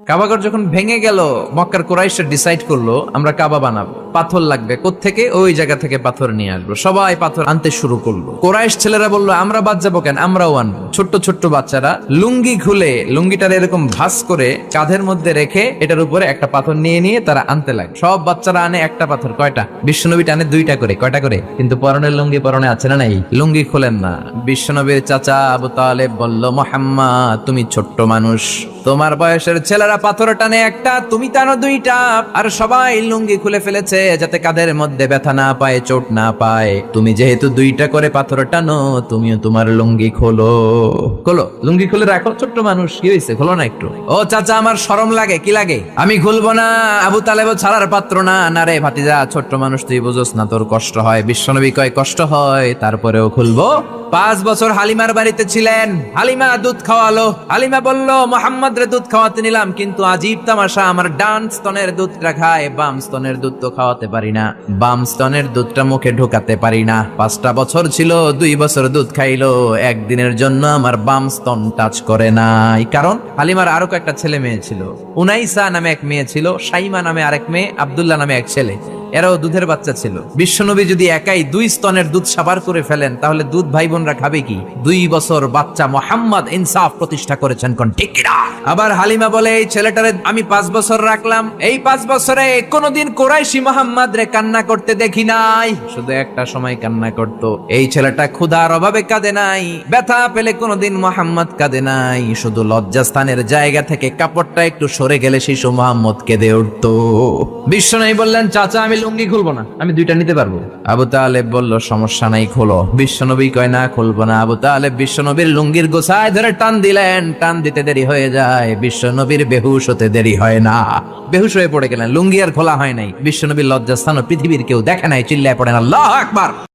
কাবাগর যখন ভেঙে গেল, মক্কার কুরাইশরা ডিসাইড করলো আমরা কাবা বানাবো। পাথর লাগবে কোত্থেকে? ওই জায়গা থেকে পাথর নিয়ে আসবো। সবাই পাথর আনতে শুরু করলো। কুরাইশ ছেলেরা বললো আমরা বাদ যাবো কেন, আমরাও আনবো। ছোট্ট ছোট্ট বাচ্চারা লুঙ্গি খুলে লুঙ্গিটার এরকম ভাঁজ করে কাঁধের মধ্যে রেখে এটার উপরে একটা পাথর নিয়ে নিয়ে তারা আনতে লাগে। সব বাচ্চারা আনে একটা পাথর। কয়টা? বিশ্বনবী টানে দুইটা করে। কয়টা করে? কিন্তু পরনের লুঙ্গি পরনে আছে না নাই? লুঙ্গি খোলেন না। বিশ্বনবীর চাচা আবু তালেব বলল, মুহাম্মদ তুমি ছোট্ট মানুষ, তোমার বয়সের ছেলেরা পাথর টানে একটা, তুমি টানো দুইটা। আর সবাই লুঙ্গি খুলে ফেলেছে যাতে কাঁধের মধ্যে ব্যথা না পায়, চোট না পায়। তুমি যেহেতু দুইটা করে পাথর টানো, তুমিও তোমার লুঙ্গি খোলো। খোলো, লুঙ্গি খুলে রাখো। ছোট্ট মানুষ, কি হয়েছে? খোলো না একটু। ও চাচা, আমার শরম লাগে। কি লাগে? আমি খুলবো না। আবু তালেব ছাড়ার পাত্র না। না রে ভাতিজা, ছোট্ট মানুষ, তুই বুঝোস না, তোর কষ্ট হয়। বিশ্বনবী কয় কষ্ট হয়, তারপরেও খুলবো। 5 বছর হালিমার বাড়িতে ছিলেন। হালিমা দুধ খাওয়ালো। হালিমা বলল, মোহাম্মদ রে দুধ খাওয়াতে নিলাম, কিন্তু আজীব তামাশা, আমার ডান স্তনের দুধটা খায়, বাম স্তনের দুধ তো খাওয়াতে পারি না। বাম স্তনের দুধটা মুখে ঢোকাতে পারি না। 5টা বছর ছিল, 2 বছর দুধ খাইলো, একদিনের জন্য আমার বাম স্তন টাচ করে নাই। কারণ হালিমার আরো কয়েকটা ছেলে মেয়ে ছিল। উনাইসা নামে এক মেয়ে ছিল, শাইমা নামে আরেক মেয়ে, আব্দুল্লাহ নামে এক ছেলে। এরাও দুধের বাচ্চা ছিল। বিশ্বনবী যদি একাই 2 স্তনের দুধ সাবার করে ফেলেন, তাহলে দুধ ভাই বোনরা খাবে কি? 2 বছর বাচ্চা মোহাম্মদ ইনসাফ প্রতিষ্ঠা করেছেন। কোন ঠিক কিনা? আবার হালিমা বলে, এই ছেলেটারে আমি 5 বছর রাখলাম, এই 5 বছরে কোনদিন কুরাইশি মোহাম্মদ রে কান্না করতে দেখি নাই। শুধু একটা সময় কান্না করত। এই ছেলেটা ক্ষুধার অভাবে কাঁদে নাই, ব্যথা পেলে কোনদিন মোহাম্মদ কাঁদে নাই। শুধু লজ্জাস্থানের জায়গা থেকে কাপড়টা একটু সরে গেলে শিশু মোহাম্মদ কেঁদে উঠত। বিশ্বনবী বললেন, চাচা আমি লুঙ্গি খুলবো না, আমি 2টা নিতে পারবো। আবু তালেব বলল, সমস্যা নাই, খোলো। বিশ্বনবী কয় না, খুলবো না। আবু তালেব বিশ্বনবীর লুঙ্গির গোছায় ধরে টান দিলেন। টান দিতে দেরি হয়ে যায়, বিশ্বনবীর বেহুশ হতে দেরি হয় না। বেহুশ হয়ে পড়ে গেলেন। লুঙ্গি আর খোলা হয় নাই। বিশ্বনবীর লজ্জাস্থান পৃথিবীর কেউ দেখে নাই। চিল্লায় পড়েন আল্লাহু আকবার।